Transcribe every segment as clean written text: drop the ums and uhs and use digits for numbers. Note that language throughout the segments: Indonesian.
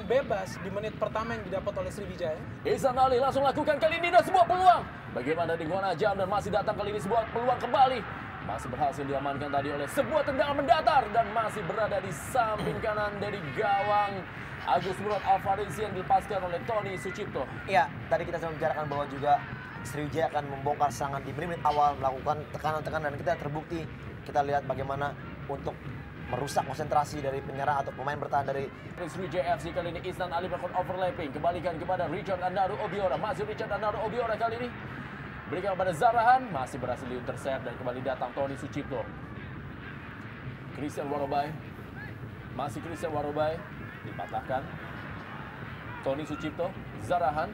bebas di menit pertama yang didapat oleh Sriwijaya. Ihsan Ali langsung lakukan kali ini dan sebuah peluang. Bagaimana di Ngwanajam dan masih datang kali ini sebuah peluang kembali. Masih berhasil diamankan tadi oleh sebuah tendangan mendatar dan masih berada di samping kanan dari gawang Agus Murad Alfarisi yang dilepaskan oleh Tony Sucipto. Iya, tadi kita sudah membicarakan bahwa juga Sriwijaya akan membongkar serangan di menit awal, melakukan tekanan-tekanan dan kita terbukti. Kita lihat bagaimana untuk merusak konsentrasi dari penyerang atau pemain bertahan dari Sriwijaya FC kali ini. Ihsan Ali melakukan overlapping, kembalikan kepada Richard Andaru Obiora. Masih Richard Andaru Obiora kali ini berikan kepada Zarahan, masih berhasil diintercept dan kembali datang Tony Sucipto. Christian Warobai, masih Christian Warobai dipatahkan. Tony Sucipto, Zarahan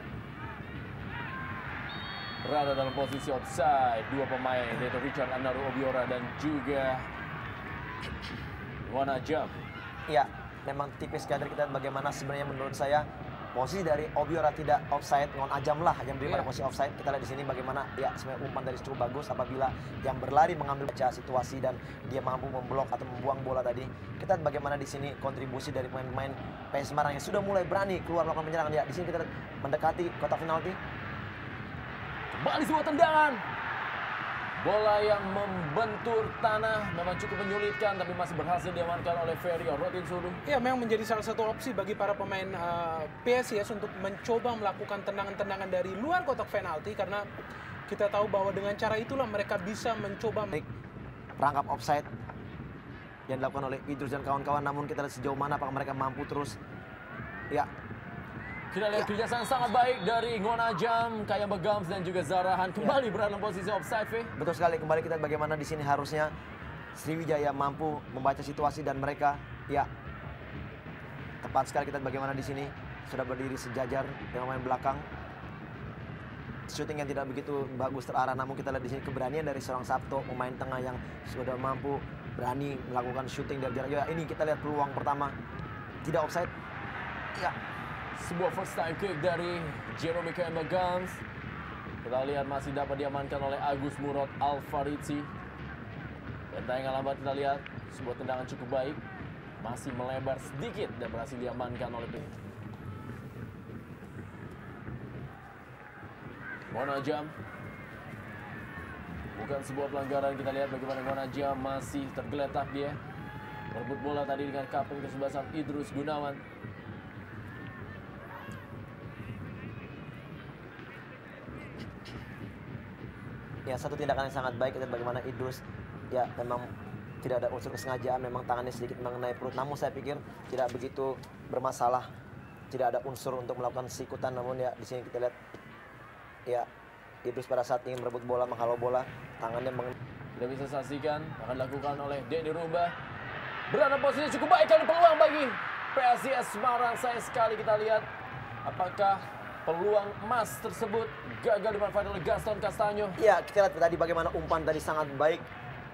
berada dalam posisi offside. Dua pemain yaitu Richard Andaru Obiora dan juga Ngwanajam. ya memang tipis kader kita bagaimana sebenarnya menurut saya posisi dari Obiora tidak offside, Ngwanajam lah yang beri pada posisi offside. Kita lihat di sini bagaimana ya sebenarnya umpan dari cukup bagus apabila yang berlari mengambil baca situasi dan dia mampu memblok atau membuang bola tadi. Kita lihat bagaimana di sini kontribusi dari pemain-pemain PS Semarang yang sudah mulai berani keluar melakukan penyerangan. Ya di sini kita mendekati kotak penalti. Kembali sebuah tendangan. Bola yang membentur tanah memang cukup menyulitkan tapi masih berhasil diamankan oleh Ferry Rotin Sulu. Ya, memang menjadi salah satu opsi bagi para pemain PSIS untuk mencoba melakukan tendangan-tendangan dari luar kotak penalti karena kita tahu bahwa dengan cara itulah mereka bisa mencoba Perangkap offside yang dilakukan oleh Idrus dan kawan-kawan, namun kita lihat sejauh mana apakah mereka mampu terus. Ya, Kita lihat kerjasama sangat baik dari Ngwanajam, Kayam Begams dan juga Zarahan kembali berada dalam posisi offside. betul sekali. Kembali kita bagaimana di sini harusnya Sriwijaya mampu membaca situasi dan mereka ya tepat sekali. Kita bagaimana di sini sudah berdiri sejajar dengan pemain belakang. Shooting yang tidak begitu bagus terarah, namun kita lihat di sini keberanian dari seorang Sabto, pemain tengah yang sudah mampu berani melakukan shooting dari jarak jauh. Ini kita lihat peluang pertama tidak offside. Ya, Sebuah first time kick dari Jerome Kayam Begams. Kita lihat masih dapat diamankan oleh Agus Murad Alfarisi. Dan tayangan lambat kita lihat sebuah tendangan cukup baik. Masih melebar sedikit dan berhasil diamankan oleh Ngwanajam. Bukan sebuah pelanggaran, kita lihat bagaimana Ngwanajam masih tergeletak dia. Merebut bola tadi dengan kapten kesebelasan Idrus Gunawan. ya satu tindakan yang sangat baik. Kita bagaimana Idrus ya memang tidak ada unsur kesengajaan, memang tangannya sedikit mengenai perut, namun saya pikir tidak begitu bermasalah, tidak ada unsur untuk melakukan sikutan. Namun ya di sini kita lihat ya Idrus pada saat ingin merebut bola, menghalau bola, tangannya Kita bisa saksikan akan dilakukan oleh Denny Rumba. Berada posisi cukup baik kali peluang bagi PSIS Semarang. Sayang sekali kita lihat apakah peluang emas tersebut gagal dimanfaatkan oleh Gaston Castanyo. ya kita lihat tadi bagaimana umpan tadi sangat baik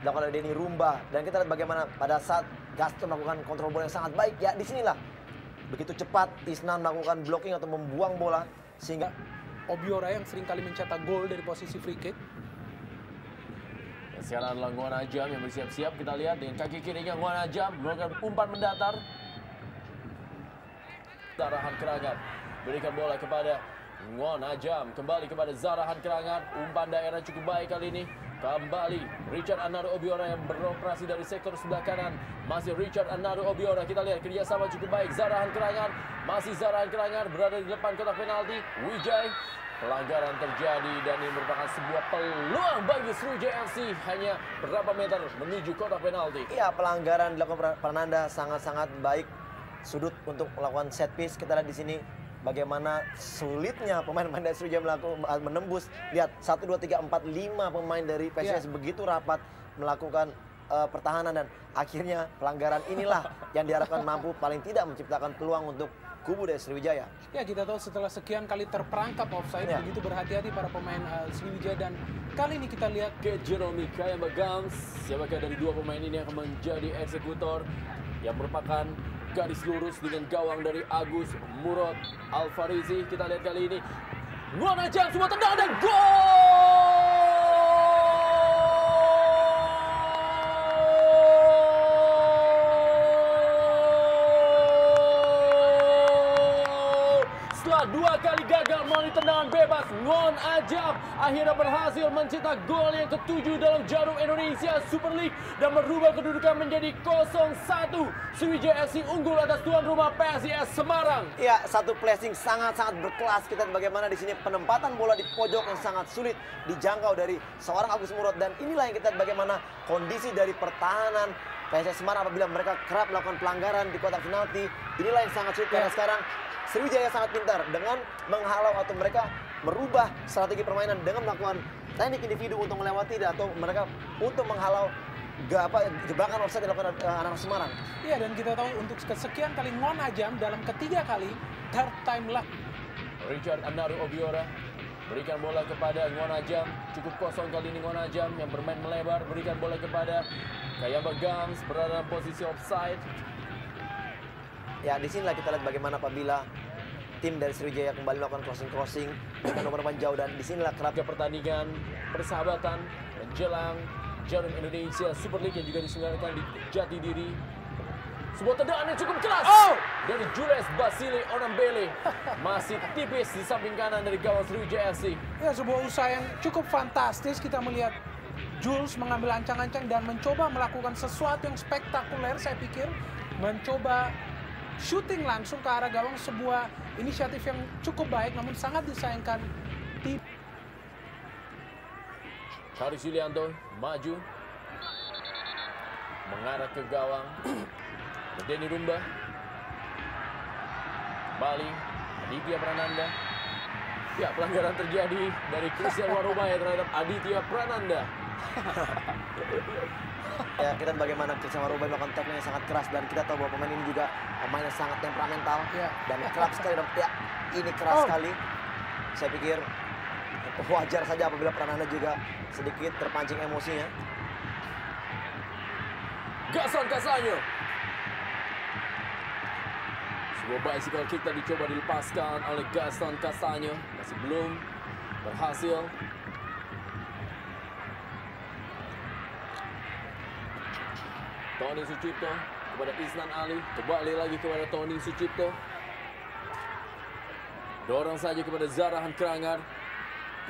dilakukan oleh Denny Rumba, dan kita lihat bagaimana pada saat Gaston melakukan kontrol bola yang sangat baik. Ya disinilah begitu cepat Isnan melakukan blocking atau membuang bola sehingga Obiora yang seringkali mencetak gol dari posisi free kick. Sekarang adalah Ngwanajam yang bersiap-siap. Kita lihat dengan kaki kirinya Ngwanajam melakukan umpan mendatar. Zarahan Kerangan berikan bola kepada Ngwanajam, kembali kepada Zarahan Kerangan. Umpan daerah cukup baik kali ini. Kembali Richard Andaru Obiora yang beroperasi dari sektor sebelah kanan. Masih Richard Andaru Obiora. Kita lihat kerjasama cukup baik. Zarahan Kerangan, masih Zarahan Kerangan berada di depan kotak penalti. Wijay, pelanggaran terjadi dan ini merupakan sebuah peluang bagi Sriwijaya FC. Hanya berapa meter menuju kotak penalti. ya pelanggaran dilakukan Prananda sangat-sangat baik. Sudut untuk melakukan set piece. Kita lihat di sini bagaimana sulitnya pemain-pemain dari Sriwijaya menembus. Lihat 1, 2, 3, 4, 5 pemain dari PSIS begitu rapat melakukan pertahanan, dan akhirnya pelanggaran inilah yang diharapkan mampu paling tidak menciptakan peluang untuk kubu dari Sriwijaya. Ya, kita tahu setelah sekian kali terperangkap offside, begitu berhati-hati para pemain Sriwijaya, dan kali ini kita lihat ke Jerome Kayam Begams. Siapakah dari dua pemain ini yang akan menjadi eksekutor yang merupakan garis lurus dengan gawang dari Agus Murad Alfarisi. Kita lihat kali ini Ngwanajam, semua tendangan dan gol! setelah 2 kali gagal melalui tendangan bebas, Ngon Ajam akhirnya berhasil mencetak gol yang ke-7 dalam jarum Indonesia Super League dan merubah kedudukan menjadi 0-1. Sriwijaya FC unggul atas tuan rumah PSIS Semarang. Ya, satu placing sangat-sangat berkelas. Kita lihat bagaimana di sini penempatan bola di pojok yang sangat sulit dijangkau dari seorang Agus Murad, dan inilah yang kita lihat bagaimana kondisi dari pertahanan PSIS Semarang apabila mereka kerap melakukan pelanggaran di kotak penalti. Inilah yang sangat sulit karena sekarang Sriwijaya sangat pintar dengan menghalau atau mereka merubah strategi permainan dengan melakukan teknik individu untuk melewati atau mereka untuk menghalau jebakan offside dilakukan anak Semarang. Iya, dan kita tahu untuk kesekian kali Ngon Ajam dalam ketiga kali third time luck. Richard Anaru Obiora berikan bola kepada Ngon Ajam. Cukup kosong kali ini Ngon Ajam yang bermain melebar. Berikan bola kepada Kayamba Gams berada dalam posisi offside. Ya, di sinilah kita lihat bagaimana apabila tim dari Sriwijaya kembali melakukan crossing dengan nomor jauh, dan di sinilah kerap Ke pertandingan persahabatan menjelang jarum Indonesia Super League yang juga diselenggarakan di Jatidiri. Sebuah tendangan yang cukup keras dari Jules Basile Onambele, masih tipis di samping kanan dari gawang Sriwijaya FC. Ya, sebuah usaha yang cukup fantastis. Kita melihat Jules mengambil ancang-ancang dan mencoba melakukan sesuatu yang spektakuler. Saya pikir mencoba shooting langsung ke arah gawang, sebuah inisiatif yang cukup baik namun sangat disayangkan. Karis Yulianto maju mengarah ke gawang. Denny Rumba kembali, Aditya Prananda. Ya, pelanggaran terjadi dari Christian Warumaya terhadap Aditya Prananda. ya, kita lihat bagaimana Christian Warumaya melakukan tackling yang sangat keras, dan kita tahu bahwa pemain ini juga pemain yang sangat temperamental dan kerap sekali. Ya, ini keras sekali. Saya pikir wajar saja apabila Prananda juga sedikit terpancing emosinya. Gaston Castaño. Sebuah bicycle kick tadi dicoba dilepaskan oleh Gaston Castaño. Masih belum berhasil. Tony Sucipto kepada Isnan Ali. Kembali lagi kepada Tony Sucipto. Dorong saja kepada Zarahan Krangar.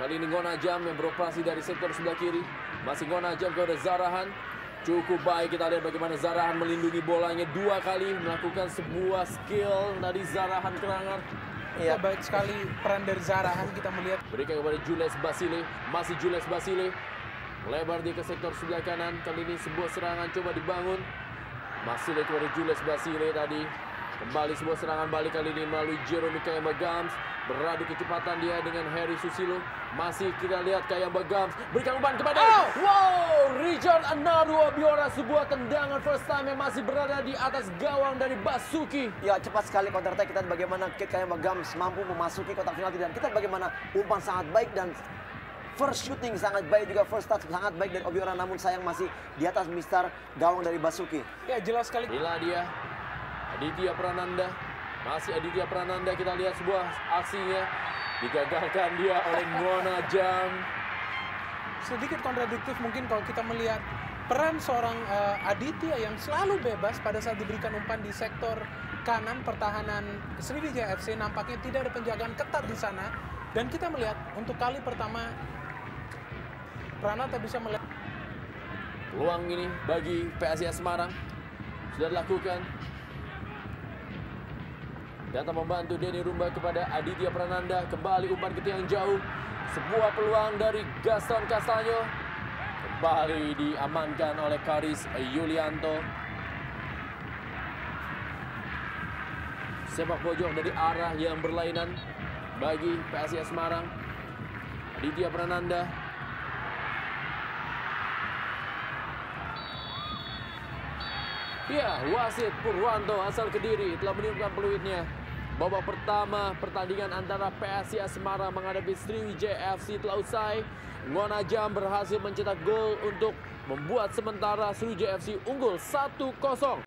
Kali ini Ngon Ajam yang beroperasi dari sektor sebelah kiri. Masih Ngon Ajam kepada Zarahan. Cukup baik, kita lihat bagaimana Zarahan melindungi bolanya 2 kali. Melakukan sebuah skill dari Zarahan Krangar. Ya, baik sekali peran dari Zarahan. Kita melihat Berikan kepada Jules Basile. Masih Jules Basile. Melebar dia ke sektor sebelah kanan. Kali ini sebuah serangan coba dibangun. Masih kepada Jules Basile tadi. Kembali sebuah serangan balik kali ini melalui Jeremy Kayamba Gams. Beradu kecepatan dia dengan Harry Susilo. Masih kita lihat Kayamba Gams. Berikan umpan kepada Richard Anaru Obiora. Sebuah tendangan first time yang masih berada di atas gawang dari Basuki. Ya, cepat sekali counter attack. Kita lihat bagaimana Kayamba Gams mampu memasuki kotak penalti, dan kita lihat bagaimana umpan sangat baik dan first shooting sangat baik, juga first touch sangat baik dari Obiora, namun sayang masih di atas mistar gawang dari Basuki. ya jelas sekali. Inilah dia Aditya Prananda. Masih Aditya Prananda, kita lihat sebuah aksinya digagalkan dia oleh Ngon Ajam. Sedikit kontradiktif mungkin kalau kita melihat peran seorang Aditya yang selalu bebas pada saat diberikan umpan di sektor kanan pertahanan Sriwijaya FC. Nampaknya tidak ada penjagaan ketat di sana, dan kita melihat untuk kali pertama Pranata bisa melihat Peluang ini bagi PSIS Semarang sudah dilakukan. Datang membantu Denny Rumba kepada Aditya Prananda. Kembali umpan ke tiang jauh. Sebuah peluang dari Gaston Castaño. Kembali diamankan oleh Karis Yulianto. Sepak pojok dari arah yang berlainan bagi PSIS Semarang. Aditya Prananda. Ya, wasit Purwanto asal Kediri telah meniupkan peluitnya. Babak pertama pertandingan antara PSIS Semarang menghadapi Sriwijaya FC telah usai. Ngon Ajam berhasil mencetak gol untuk membuat sementara Sriwijaya FC unggul 1-0.